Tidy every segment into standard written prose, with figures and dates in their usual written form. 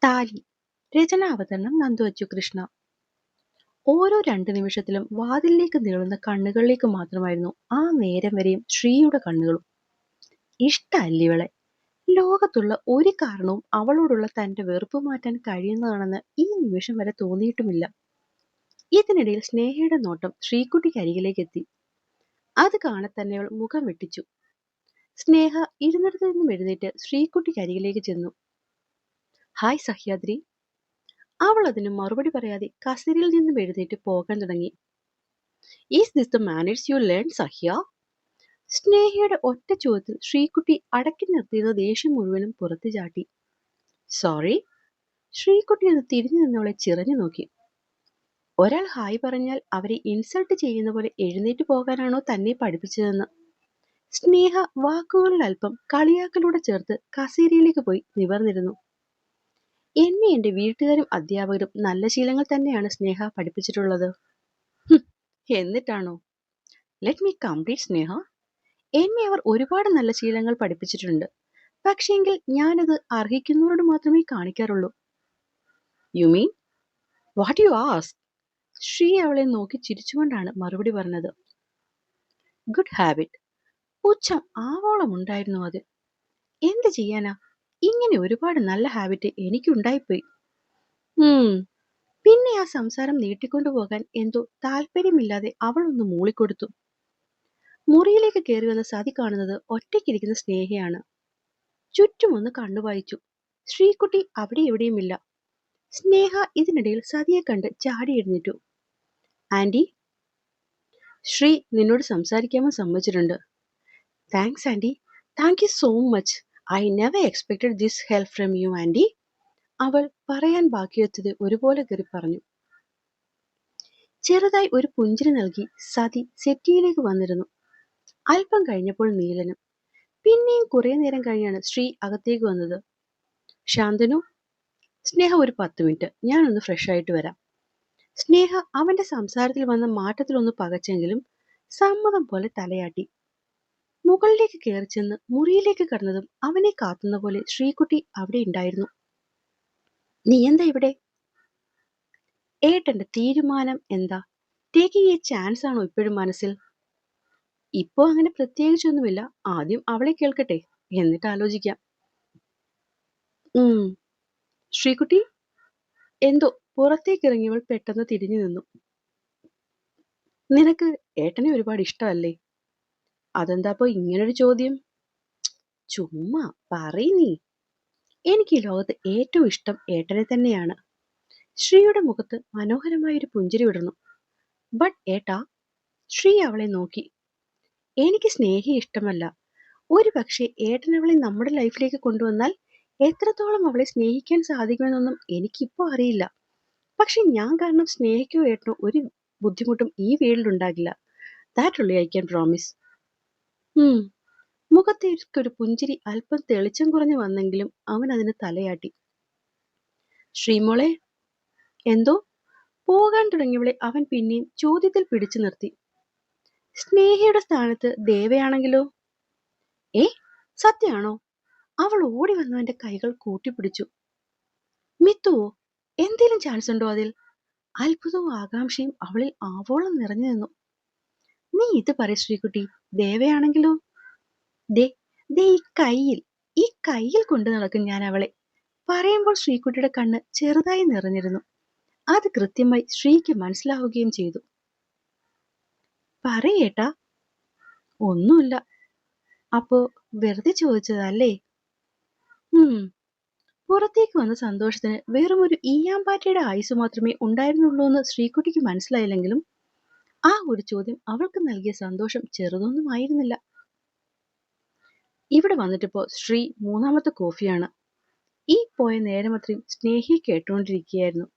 താലി. രചനാവതരണം നന്ദു അച്ചുകൃഷ്ണ. ഓരോ 2 നിമിഷത്തിലും വാതിലിലേക്ക് നീളുന്ന കണ്ണുകളിലേക്ക് മാത്രമായിരുന്നു ആ നേരം വരെയും ശ്രീയുടെ കണ്ണുകളും. ഇഷ്ടല്ലിവളെ. ലോകത്തുള്ള ഒരു കാരണവും അവളോടുള്ള തന്റെ വെറുപ്പ് മാറ്റാൻ കഴിയുന്നതാണെന്ന് ഈ നിമിഷം വരെ തോന്നിയിട്ടുമില്ല. ഇതിനിടയിൽ സ്നേഹയുടെ നോട്ടം ശ്രീക്കുട്ടിക്ക് അരികിലേക്കെത്തി. അത് കാണെ തന്നെ അവൾ മുഖം വെട്ടിച്ചു. സ്നേഹ ഇരുന്നിടത്തു നിന്നും എഴുന്നേറ്റ് ശ്രീക്കുട്ടിക്ക് അരികിലേക്ക് ചെന്നു. ഹായ് സഹ്യാദ്രി. അവൾ അതിന് മറുപടി പറയാതെ കസേരയിൽ നിന്നും എഴുന്നേറ്റ് പോകാൻ തുടങ്ങി. Is this the manners you learn Sahya? സ്നേഹയുടെ ഒറ്റ ചോദ്യത്തിൽ ശ്രീക്കുട്ടി അടക്കി നിർത്തിയിരുന്ന ദേഷ്യം മുഴുവനും പുറത്തു ചാട്ടി. സോറി. ശ്രീക്കുട്ടി ഒന്ന് തിരിഞ്ഞു നിന്നവളെ ചിറഞ്ഞു നോക്കി. ഒരാൾ ഹായ് പറഞ്ഞാൽ അവരെ ഇൻസൾട്ട് ചെയ്യുന്ന പോലെ എഴുന്നേറ്റ് പോകാനാണോ തന്നെ പഠിപ്പിച്ചതെന്ന്. സ്നേഹ വാക്കുകളിൽ അല്പം കളിയാക്കലൂടെ ചേർത്ത് കസേരയിലേക്ക് പോയി നിവർന്നിരുന്നു. എന്നെ എന്റെ വീട്ടുകാരും അധ്യാപകരും നല്ല ശീലങ്ങൾ തന്നെയാണ് സ്നേഹ പഠിപ്പിച്ചിട്ടുള്ളത്. എന്നിട്ടാണോ? ലെറ്റ് മീ കംപ്ലീറ്റ് സ്നേഹ. എന്നെ അവർ ഒരുപാട് നല്ല ശീലങ്ങൾ പഠിപ്പിച്ചിട്ടുണ്ട്. പക്ഷേങ്കിൽ ഞാനത് അർഹിക്കുന്നവരോട് മാത്രമേ കാണിക്കാറുള്ളൂ. You mean? What you ask? Sree അവളെ നോക്കി ചിരിച്ചുകൊണ്ടാണ് മറുപടി പറഞ്ഞത്. Good habit. പുച്ഛം ആവോളം ഉണ്ടായിരുന്നു അത്. എന്ത് ചെയ്യാനാ, ഇങ്ങനെ ഒരുപാട് നല്ല ഹാബിറ്റ് എനിക്കുണ്ടായിപ്പോയി. പിന്നെ ആ സംസാരം നീട്ടിക്കൊണ്ടുപോകാൻ എന്തോ താല്പര്യമില്ലാതെ അവൾ ഒന്ന് മൂളിക്കൊടുത്തു. മുറിയിലേക്ക് കയറി വന്ന സതി കാണുന്നത് ഒറ്റയ്ക്കിരിക്കുന്ന സ്നേഹയാണ്. ചുറ്റുമൊന്ന് കണ്ണുവായിച്ചു. ശ്രീക്കുട്ടി അവിടെ എവിടെയുമില്ല. സ്നേഹ ഇതിനിടയിൽ സതിയെ കണ്ട് ചാടി എഴുന്നേറ്റു. ആന്റി, ശ്രീ നിന്നോട് സംസാരിക്കാമെന്ന് സമ്മതിച്ചിട്ടുണ്ട്. Thanks aunty. Thank you so much. I never expected this help from you aunty. അവൾ പറയാൻ ബാക്കിയെത്തത് ഒരുപോലെ കയറി പറഞ്ഞു. ചെറുതായി ഒരു പുഞ്ചിരി നൽകി സതി സെറ്റിയിലേക്ക് വന്നിരുന്നു. അല്പം കഴിഞ്ഞപ്പോൾ നീലനും. പിന്നെയും കുറെ നേരം കഴിഞ്ഞാണ് ശ്രീ അകത്തേക്ക് വന്നത്. ശാന്തനു, സ്നേഹ ഒരു 10 മിനിറ്റ്, ഞാനൊന്ന് ഫ്രഷ് ആയിട്ട് വരാം. സ്നേഹ അവന്റെ സംസാരത്തിൽ വന്ന മാറ്റത്തിലൊന്ന് പകച്ചെങ്കിലും സമ്മതം പോലെ തലയാട്ടി. മുകളിലേക്ക് കയറി ചെന്ന് മുറിയിലേക്ക് കടന്നതും അവനെ കാത്തുന്ന പോലെ ശ്രീകുട്ടി അവിടെ ഉണ്ടായിരുന്നു. നീ എന്താ ഇവിടെ? ഏട്ടന്റെ തീരുമാനം എന്താ? ടേക്കിംഗ് എ ചാൻസ് ആണോ ഇപ്പോഴും മനസ്സിൽ? ഇപ്പോ അങ്ങനെ പ്രത്യേകിച്ചൊന്നുമില്ല. ആദ്യം അവളെ കേൾക്കട്ടെ, എന്നിട്ട് ആലോചിക്കാം. ശ്രീകുട്ടി. എന്തോ പുറത്തേക്ക് ഇറങ്ങിയവൾ പെട്ടെന്ന് തിരിഞ്ഞു നിന്നു. നിനക്ക് ഏട്ടനെ ഒരുപാട് ഇഷ്ടമല്ലേ? അതെന്താപ്പോ ഇങ്ങനൊരു ചോദ്യം? ചുമ്മാ പറയ് നീ. എനിക്ക് ഈ ലോകത്ത് ഏറ്റവും ഇഷ്ടം ഏട്ടനെ തന്നെയാണ്. ശ്രീയുടെ മുഖത്ത് മനോഹരമായൊരു പുഞ്ചിരി വിടർന്നു. ബട്ട് ഏട്ടാ. ശ്രീ അവളെ നോക്കി. എനിക്ക് സ്നേഹയെ ഇഷ്ടമല്ല. ഒരു പക്ഷേ ഏട്ടൻ അവളെ നമ്മുടെ ലൈഫിലേക്ക് കൊണ്ടുവന്നാൽ എത്രത്തോളം അവളെ സ്നേഹിക്കാൻ സാധിക്കുമെന്നൊന്നും എനിക്കിപ്പോ അറിയില്ല. പക്ഷെ ഞാൻ കാരണം സ്നേഹിക്കോ ഏട്ടനോ ഒരു ബുദ്ധിമുട്ടും ഈ വീട്ടിലുണ്ടാകില്ല. That only I can promise. മുഖത്തേക്കൊരു പുഞ്ചിരി അല്പം തെളിച്ചം കുറഞ്ഞു വന്നെങ്കിലും അവൻ അതിന് തലയാട്ടി. ശ്രീമോളെ. എന്തോ? പോകാൻ തുടങ്ങിയവളെ അവൻ പിന്നെയും ചോദ്യത്തിൽ പിടിച്ചു നിർത്തി. സ്നേഹയുടെ സ്ഥാനത്ത് ദേവയാണെങ്കിലോ? സത്യാണോ? അവൾ ഓടി വന്നവന്റെ കൈകൾ കൂട്ടിപ്പിടിച്ചു. മിത്തുവോ? എന്തേലും ചാൻസ് ഉണ്ടോ അതിൽ? അത്ഭുതവും ആകാംക്ഷയും അവളിൽ ആവോളം നിറഞ്ഞു നിന്നു. നീ ഇത് പറ ശ്രീകുട്ടി, ദേവയാണെങ്കിലോ? ദേ ദേ ഈ കയ്യിൽ കൊണ്ടു നടക്കും ഞാൻ അവളെ. പറയുമ്പോൾ ശ്രീകുട്ടിയുടെ കണ്ണ് ചെറുതായി നിറഞ്ഞിരുന്നു. അത് കൃത്യമായി ശ്രീക്ക് മനസ്സിലാവുകയും ചെയ്തു. പറയേട്ടാ. ഒന്നുമില്ല. അപ്പോ വെറുതെ ചോദിച്ചതല്ലേ? പുറത്തേക്ക് വന്ന സന്തോഷത്തിന് വെറും ഒരു ഈയാമ്പാറ്റയുടെ ആയുസ് മാത്രമേ ഉണ്ടായിരുന്നുള്ളൂ എന്ന് ശ്രീകുട്ടിക്ക് മനസ്സിലായില്ലെങ്കിലും ആ ഒരു ചോദ്യം അവൾക്ക് നൽകിയ സന്തോഷം ചെറുതൊന്നും ആയിരുന്നില്ല. ഇവിടെ വന്നിട്ടിപ്പോ ശ്രീ 3ാമത്തെ കോഫിയാണ്. ഈ പോയ നേരമത്രയും സ്നേഹി കേട്ടുകൊണ്ടിരിക്കുകയായിരുന്നു.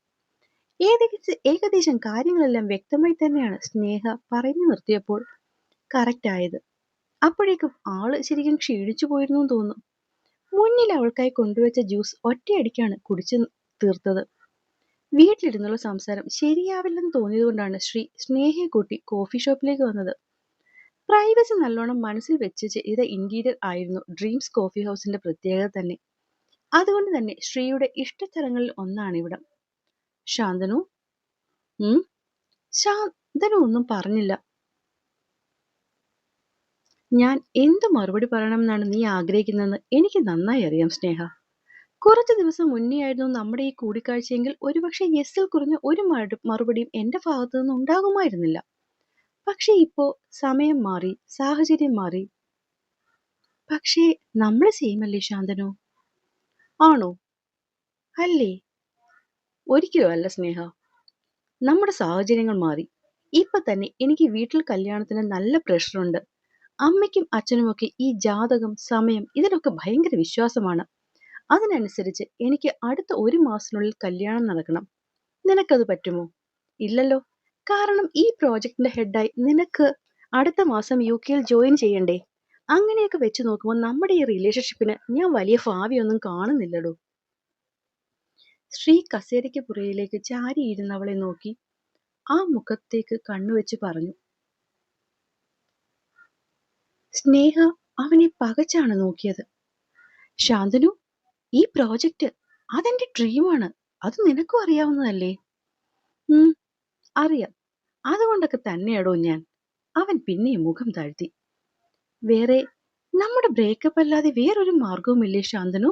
ഏകദേശം കാര്യങ്ങളെല്ലാം വ്യക്തമായി തന്നെയാണ് സ്നേഹ പറഞ്ഞു നിർത്തിയപ്പോൾ കറക്റ്റ് ആയത്. അപ്പോഴേക്കും ആള് ശരിക്കും ക്ഷീണിച്ചു പോയിരുന്നു തോന്നുന്നു. മുന്നിൽ അവൾക്കായി കൊണ്ടുവച്ച ജ്യൂസ് ഒറ്റയടിക്കാണ് കുടിച്ചു തീർത്തത്. വീട്ടിലിരുന്നുള്ള സംസാരം ശരിയാവില്ലെന്ന് തോന്നിയതുകൊണ്ടാണ് ശ്രീ സ്നേഹയെ കൂട്ടി കോഫി ഷോപ്പിലേക്ക് വന്നത്. പ്രൈവസി നല്ലോണം മനസ്സിൽ വെച്ച് ചെയ്ത ഇന്റീരിയർ ആയിരുന്നു ഡ്രീംസ് കോഫി ഹൗസിന്റെ പ്രത്യേകത തന്നെ. അതുകൊണ്ട് തന്നെ ശ്രീയുടെ ഇഷ്ടസ്ഥലങ്ങളിൽ ഒന്നാണിവിടം. ശാന്തനു ഉം ശാന്തനു ഒന്നും പറഞ്ഞില്ല. ഞാൻ എന്തു മറുപടി പറയണമെന്നാണ് നീ ആഗ്രഹിക്കുന്നതെന്ന് എനിക്ക് നന്നായി അറിയാം സ്നേഹ. കുറച്ചു ദിവസം മുന്നെയായിരുന്നു നമ്മുടെ ഈ കൂടിക്കാഴ്ചയെങ്കിൽ ഒരുപക്ഷെ യെസ്സിൽ കുറഞ്ഞ ഒരു മറുപടിയും എന്റെ ഭാഗത്തു നിന്ന് ഉണ്ടാകുമായിരുന്നില്ല. പക്ഷെ ഇപ്പോ സമയം മാറി, സാഹചര്യം മാറി. പക്ഷേ നമ്മൾ ചെയ്യുമല്ലേ ശാന്തനു? ആണോ? അല്ലേ? ഒരിക്കലും അല്ല സ്നേഹ. നമ്മുടെ സാഹചര്യങ്ങൾ മാറി. ഇപ്പൊ തന്നെ എനിക്ക് വീട്ടിൽ കല്യാണത്തിന് നല്ല പ്രഷറുണ്ട്. അമ്മയ്ക്കും അച്ഛനുമൊക്കെ ഈ ജാതകം, സമയം ഇതിലൊക്കെ ഭയങ്കര വിശ്വാസമാണ്. അതിനനുസരിച്ച് എനിക്ക് അടുത്ത 1 മാസത്തിനുള്ളിൽ കല്യാണം നടക്കണം. നിനക്കത് പറ്റുമോ? ഇല്ലല്ലോ. കാരണം ഈ പ്രോജക്റ്റിന്റെ ഹെഡായി നിനക്ക് അടുത്ത മാസം യുകെയിൽ ജോയിൻ ചെയ്യണ്ടേ? അങ്ങനെയൊക്കെ വെച്ച് നോക്കുമ്പോൾ നമ്മുടെ ഈ റിലേഷൻഷിപ്പിന് ഞാൻ വലിയ ഭാവിയൊന്നും കാണുന്നില്ലടോ. ശ്രീ കസേരയ്ക്ക് പുറയിലേക്ക് ചാരിയിരുന്ന് അവളെ നോക്കി ആ മുഖത്തേക്ക് കണ്ണുവെച്ച് പറഞ്ഞു. സ്നേഹ അവനെ പകച്ചാണ് നോക്കിയത്. ശാന്തനു, ഈ പ്രോജക്റ്റ് അതെന്റെ ഡ്രീമാണ്. അത് നിനക്കും അറിയാവുന്നതല്ലേ? അറിയാം. അതുകൊണ്ടൊക്കെ തന്നെയാടോ ഞാൻ. അവൻ പിന്നെയും മുഖം താഴ്ത്തി. വേറെ നമ്മുടെ ബ്രേക്കപ്പ് അല്ലാതെ വേറൊരു മാർഗവുമില്ലേ ശാന്തനു?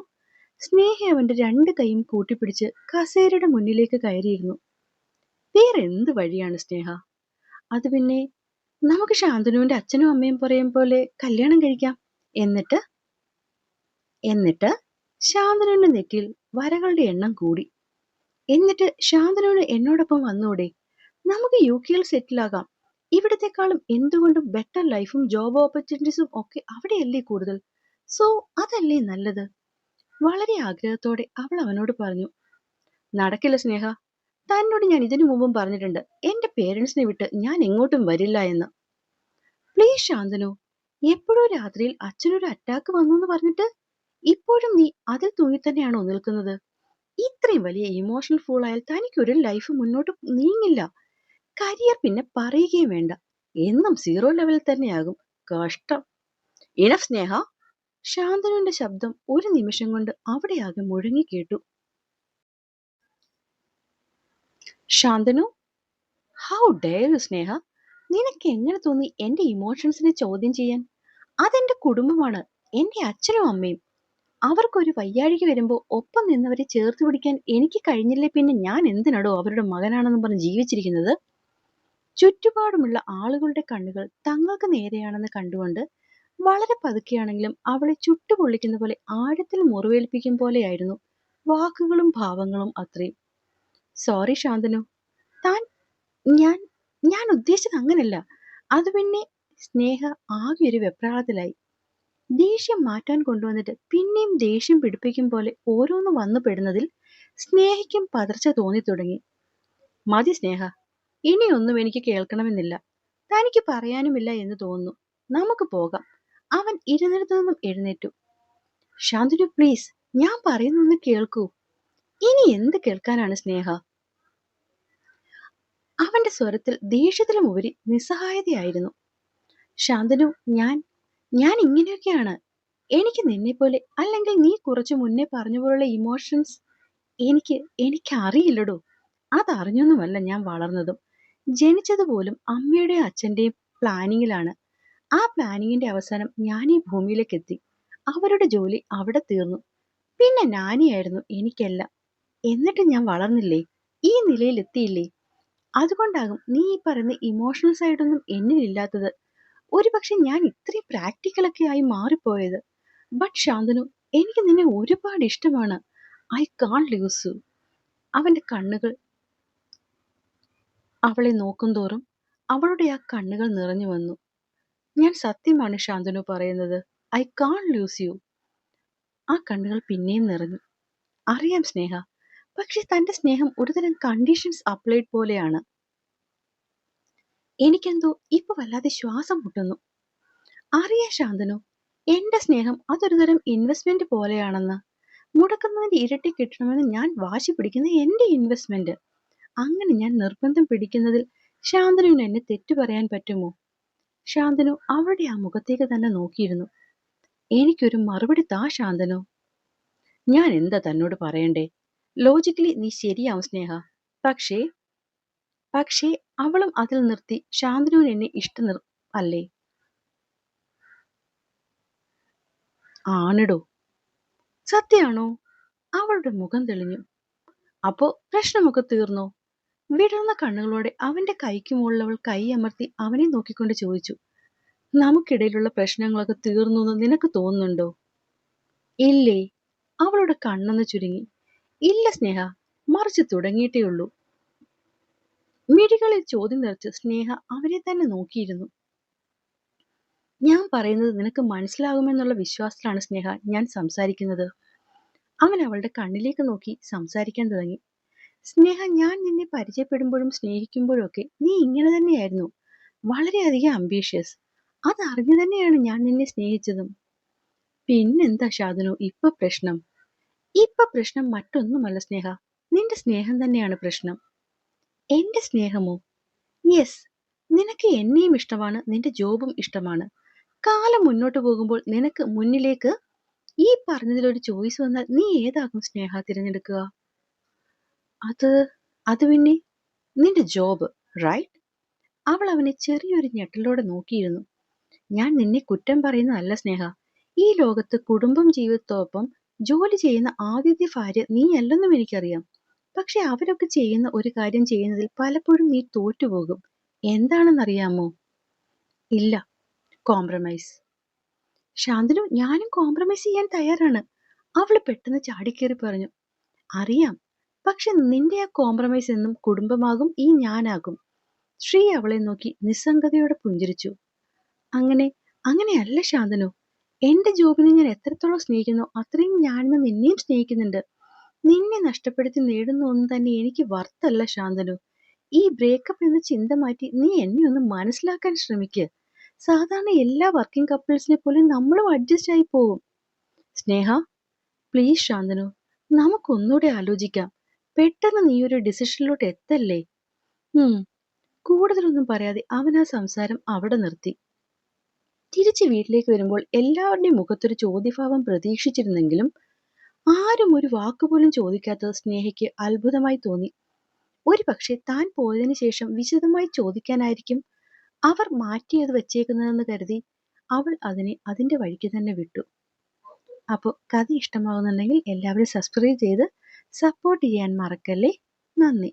സ്നേഹ അവന്റെ 2 കൈയും കൂട്ടിപ്പിടിച്ച് കസേരയുടെ മുന്നിലേക്ക് കയറിയിരുന്നു. വേറെ എന്ത് വഴിയാണ് സ്നേഹ? അത് പിന്നെ നമുക്ക് ശാന്തനുവിന്റെ അച്ഛനും അമ്മയും പറയും പോലെ കല്യാണം കഴിക്കാം. എന്നിട്ട് ശാന്തനുവിന്റെ നെറ്റിയിൽ വരകളുടെ എണ്ണം കൂടി. എന്നിട്ട് ശാന്തനുവിന് എന്നോടൊപ്പം വന്നൂടെ? നമുക്ക് യുകെയിൽ സെറ്റിൽ ആകാം. ഇവിടത്തെക്കാളും എന്തുകൊണ്ടും ബെറ്റർ ലൈഫും ജോബ് ഓപ്പർച്യൂണിറ്റീസും ഒക്കെ അവിടെയല്ലേ കൂടുതൽ. സോ അതല്ലേ നല്ലത്? വളരെ ആഗ്രഹത്തോടെ അവൾ അവനോട് പറഞ്ഞു. നടക്കില്ല സ്നേഹ. തന്നോട് ഞാൻ ഇതിനു മുമ്പും പറഞ്ഞിട്ടുണ്ട്, എന്റെ പേരൻസിനെ വിട്ട് ഞാൻ എങ്ങോട്ടും വരില്ല എന്ന്. പ്ലീസ് ശാന്തനു, എപ്പോഴോ രാത്രിയിൽ അച്ഛനൊരു അറ്റാക്ക് വന്നു എന്ന് പറഞ്ഞിട്ട് ഇപ്പോഴും നീ അതിൽ തൂങ്ങി തന്നെയാണോ നിൽക്കുന്നത്? ഇത്രയും വലിയ ഇമോഷണൽ ഫൂൾ ആയാൽ തനിക്കൊരു ലൈഫ് മുന്നോട്ട് നീങ്ങില്ല. കരിയർ പിന്നെ പറയുകയും വേണ്ട. എന്നും 0 ലെവലിൽ തന്നെയാകും. കഷ്ടം. ഇനഫ് സ്നേഹ. ശാന്തനുവിന്റെ ശബ്ദം ഒരു നിമിഷം കൊണ്ട് അവിടെയാകെ മുഴങ്ങി കേട്ടു. ശാന്തനു, ഹൗ ഡെയർ യു സ്നേഹ? നിനക്ക് എങ്ങനെ തോന്നി എന്റെ ഇമോഷൻസിനെ ചോദ്യം ചെയ്യാൻ? അതെന്റെ കുടുംബമാണ്, എന്റെ അച്ഛനും അമ്മയും. അവർക്കൊരു വയ്യാഴിക വരുമ്പോ ഒപ്പം നിന്നവരെ ചേർത്ത് പിടിക്കാൻ എനിക്ക് കഴിഞ്ഞില്ലേ പിന്നെ ഞാൻ എന്തിനടോ അവരുടെ മകനാണെന്ന് പറഞ്ഞ് ജീവിച്ചിരിക്കുന്നത്? ചുറ്റുപാടുമുള്ള ആളുകളുടെ കണ്ണുകൾ തങ്ങൾക്ക് നേരെയാണെന്ന് കണ്ടുകൊണ്ട് വളരെ പതുക്കെയാണെങ്കിലും അവളെ ചുട്ടുപൊള്ളിക്കുന്ന പോലെ ആഴത്തിൽ മുറിവേൽപ്പിക്കും പോലെയായിരുന്നു വാക്കുകളും ഭാവങ്ങളും അത്രയും. സോറി ശാന്തനു, താൻ ഞാൻ ഞാൻ ഉദ്ദേശിച്ചത് അങ്ങനല്ല. അത് പിന്നെ സ്നേഹ ആകെ ഒരു വെപ്രാളത്തിലായി. ദേഷ്യം മാറ്റാൻ കൊണ്ടുവന്നിട്ട് പിന്നെയും ദേഷ്യം പിടിപ്പിക്കും പോലെ ഓരോന്ന് വന്നു പെടുന്നതിൽ സ്നേഹയ്ക്കും പതർച്ച തോന്നി തുടങ്ങി. മതി സ്നേഹ, ഇനിയൊന്നും എനിക്ക് കേൾക്കണമെന്നില്ല. തനിക്ക് പറയാനുമില്ല എന്ന് തോന്നുന്നു. നമുക്ക് പോകാം. അവൻ ഇരുന്നിടത്തു നിന്നും എഴുന്നേറ്റു. ശാന്തനു പ്ലീസ്, ഞാൻ പറയുന്നൊന്ന് കേൾക്കൂ. ഇനി എന്ത് കേൾക്കാനാണ് സ്നേഹ? അവന്റെ സ്വരത്തിൽ ദേഷ്യത്തിലും ഉപരി നിസ്സഹായതയായിരുന്നു. ശാന്തനു, ഞാൻ ഇങ്ങനെയൊക്കെയാണ്. എനിക്ക് നിന്നെപ്പോലെ, അല്ലെങ്കിൽ നീ കുറച്ചു മുന്നേ പറഞ്ഞ പോലുള്ള ഇമോഷൻസ് എനിക്കറിയില്ലടോ. അതറിഞ്ഞൊന്നുമല്ല ഞാൻ വളർന്നതും. ജനിച്ചതുപോലും അമ്മയുടെയും അച്ഛന്റെയും പ്ലാനിങ്ങിലാണ്. ആ പ്ലാനിങ്ങിന്റെ അവസാനം ഞാൻ ഈ ഭൂമിയിലേക്ക് എത്തി. അവരുടെ ജോലി അവിടെ തീർന്നു. പിന്നെ നാനിയായിരുന്നു എനിക്കെല്ലാം. എന്നിട്ട് ഞാൻ വളർന്നില്ലേ? ഈ നിലയിൽ എത്തിയില്ലേ? അതുകൊണ്ടാകും നീ ഈ പറയുന്ന ഇമോഷണൽ സൈഡൊന്നും എന്നിലില്ലാത്തത്. ഒരുപക്ഷെ ഞാൻ ഇത്രയും പ്രാക്ടിക്കലൊക്കെ ആയി മാറിപ്പോയത്. ബട്ട് ശാന്തനു, എനിക്ക് നിന്നെ ഒരുപാട് ഇഷ്ടമാണ്. I can't loose U. അവന്റെ കണ്ണുകൾ അവളെ നോക്കുന്തോറും അവളുടെ ആ കണ്ണുകൾ നിറഞ്ഞു വന്നു. ഞാൻ സത്യമാണ് ശാന്തനു പറയുന്നത്. I can't loose U. ആ കണ്ണുകൾ പിന്നെയും നിറഞ്ഞു. അറിയാം സ്നേഹ, പക്ഷെ തന്റെ സ്നേഹം ഒരുതരം കണ്ടീഷൻസ് അപ്ലൈഡ് പോലെയാണ്. എനിക്കെന്തോ ഇപ്പൊ വല്ലാതെ ശ്വാസം മുട്ടുന്നു. അറിയാം ശാന്തനു, എന്റെ സ്നേഹം അതൊരു തരം ഇൻവെസ്റ്റ്മെന്റ് പോലെയാണെന്ന്. മുടക്കുന്നതിന്റെ ഇരട്ടി കിട്ടണമെന്ന് ഞാൻ വാശി പിടിക്കുന്ന എന്റെ ഇൻവെസ്റ്റ്മെന്റ്. അങ്ങനെ ഞാൻ നിർബന്ധം പിടിക്കുന്നതിൽ ശാന്തനുവിന് എന്നെ തെറ്റു പറയാൻ പറ്റുമോ? ശാന്തനു അവളുടെ ആ മുഖത്തേക്ക് തന്നെ നോക്കിയിരുന്നു. എനിക്കൊരു മറുപടി താ ശാന്തനു. ഞാൻ എന്താ തന്നോട് പറയണ്ടേ? ലോജിക്കലി നീ ശരിയാവും സ്നേഹ. പക്ഷേ പക്ഷേ അവളും അതിൽ നിർത്തി ശാന്തനുവിന് എന്നെ അല്ലേ? ആണെടോ. സത്യാണോ? അവളുടെ മുഖം തെളിഞ്ഞു. അപ്പോ പ്രശ്നമൊക്കെ തീർന്നോ? വിടർന്ന കണ്ണുകളോടെ അവന്റെ കൈക്ക് മുകളിൽ അവൾ കൈയമർത്തി അവനെ നോക്കിക്കൊണ്ട് ചോദിച്ചു. നമുക്കിടയിലുള്ള പ്രശ്നങ്ങളൊക്കെ തീർന്നു എന്ന് നിനക്ക് തോന്നുന്നുണ്ടോ? ഇല്ലേ? അവളുടെ കണ്ണൊന്ന് ചുരുങ്ങി. ഇല്ല സ്നേഹ, മറിച്ച് തുടങ്ങിയിട്ടേയുള്ളൂ. മിഴികളിൽ ചോദ്യം നിറച്ച് സ്നേഹ അവനെ തന്നെ നോക്കിയിരുന്നു. ഞാൻ പറയുന്നത് നിനക്ക് മനസ്സിലാകുമെന്നുള്ള വിശ്വാസത്തിലാണ് സ്നേഹ ഞാൻ സംസാരിക്കുന്നത്. അവൻ അവളുടെ കണ്ണിലേക്ക് നോക്കി സംസാരിക്കാൻ തുടങ്ങി. സ്നേഹ, ഞാൻ നിന്നെ പരിചയപ്പെടുമ്പോഴും സ്നേഹിക്കുമ്പോഴും ഒക്കെ നീ ഇങ്ങനെ തന്നെയായിരുന്നു. വളരെയധികം അംബീഷ്യസ്. അതറിഞ്ഞു തന്നെയാണ് ഞാൻ നിന്നെ സ്നേഹിച്ചതും. പിന്നെന്താ ഷാദുനു ഇപ്പൊ പ്രശ്നം? ഇപ്പൊ പ്രശ്നം മറ്റൊന്നുമല്ല സ്നേഹ. നിന്റെ സ്നേഹം തന്നെയാണ് പ്രശ്നം. എന്റെ സ്നേഹമോ? യെസ്. നിനക്ക് എന്നെയും ഇഷ്ടമാണ്, നിന്റെ ജോബും ഇഷ്ടമാണ്. കാലം മുന്നോട്ട് പോകുമ്പോൾ നിനക്ക് മുന്നിലേക്ക് ഈ പറഞ്ഞതിലൊരു ചോയ്സ് വന്നാൽ നീ ഏതാകും സ്നേഹ തിരഞ്ഞെടുക്കുക? അത് അത് പിന്നെ നിന്റെ ജോബ്, റൈറ്റ്? അവൾ അവനെ ചെറിയൊരു ഞെട്ടലോടെ നോക്കിയിരുന്നു. ഞാൻ നിന്നെ കുറ്റം പറയുന്നതല്ല സ്നേഹ. ഈ ലോകത്ത് കുടുംബം ജീവിതത്തോടൊപ്പം ജോലി ചെയ്യുന്ന ആദ്യത്തെ ഭാര്യ നീയല്ലെന്നും എനിക്കറിയാം. പക്ഷെ അവരൊക്കെ ചെയ്യുന്ന ഒരു കാര്യം ചെയ്യുന്നതിൽ പലപ്പോഴും നീ തോറ്റുപോകും. എന്താണെന്നറിയാമോ? ഇല്ല. കോംപ്രമൈസ്. ശാന്തനു, ഞാനും കോംപ്രമൈസ് ചെയ്യാൻ തയ്യാറാണ്. അവള് പെട്ടെന്ന് ചാടിക്കേറി പറഞ്ഞു. അറിയാം. പക്ഷെ നിന്റെ ആ കോംപ്രമൈസ് എന്നും കുടുംബമാകും, ഈ ഞാനാകും. ശ്രീ അവളെ നോക്കി നിസ്സംഗതയോടെ പുഞ്ചിരിച്ചു. അങ്ങനെ അങ്ങനെയല്ല ശാന്തനു. എന്റെ ജോബിനെ ഞാൻ എത്രത്തോളം സ്നേഹിക്കുന്നോ അത്രയും ഞാനിന്ന് നിന്നെയും സ്നേഹിക്കുന്നുണ്ട്. നിന്നെ നഷ്ടപ്പെടുത്തി നേടുന്ന ഒന്നും തന്നെ എനിക്ക് വರ್ತല്ല ശാന്തനു. ഈ ബ്രേക്കപ്പ് എന്ന ചിന്ത മാറ്റി നീ എന്നെ ഒന്ന് മനസ്സിലാക്കാൻ ശ്രമിക്ക്. സാധാരണ എല്ലാ വർക്കിംഗ് കപ്പിൾസിനെ പോലെ നമ്മളും അഡ്ജസ്റ്റ് ആയി പോവും. സ്നേഹ, പ്ലീസ് ശാന്തനു, നമുക്കൊന്നുകൂടെ ആലോചിക്കാം. പെട്ടെന്ന് നീ ഒരു ഡിസിഷനിലോട്ട് എത്തല്ലേ. കൂടുതലൊന്നും പറയാതെ അവൻ ആ സംസാരം അവിടെ നിർത്തി. തിരിച്ച് വീട്ടിലേക്ക് വരുമ്പോൾ എല്ലാവരുടെയും മുഖത്തൊരു ചോദ്യഭാവം പ്രതീക്ഷിച്ചിരുന്നെങ്കിലും ആരും ഒരു വാക്കുപോലും ചോദിക്കാത്തത് സ്നേഹയ്ക്ക് അത്ഭുതമായി തോന്നി. ഒരുപക്ഷെ താൻ പോയതിനു ശേഷം വിശദമായി ചോദിക്കാനായിരിക്കും അവർ മാറ്റിയത് വെച്ചേക്കുന്നതെന്ന് കരുതി അവൾ അതിനെ അതിന്റെ വഴിക്ക് തന്നെ വിട്ടു. അപ്പോൾ കഥ ഇഷ്ടമാകുന്നുണ്ടെങ്കിൽ എല്ലാവരും സബ്സ്ക്രൈബ് ചെയ്ത് സപ്പോർട്ട് ചെയ്യാൻ മറക്കല്ലേ. നന്ദി.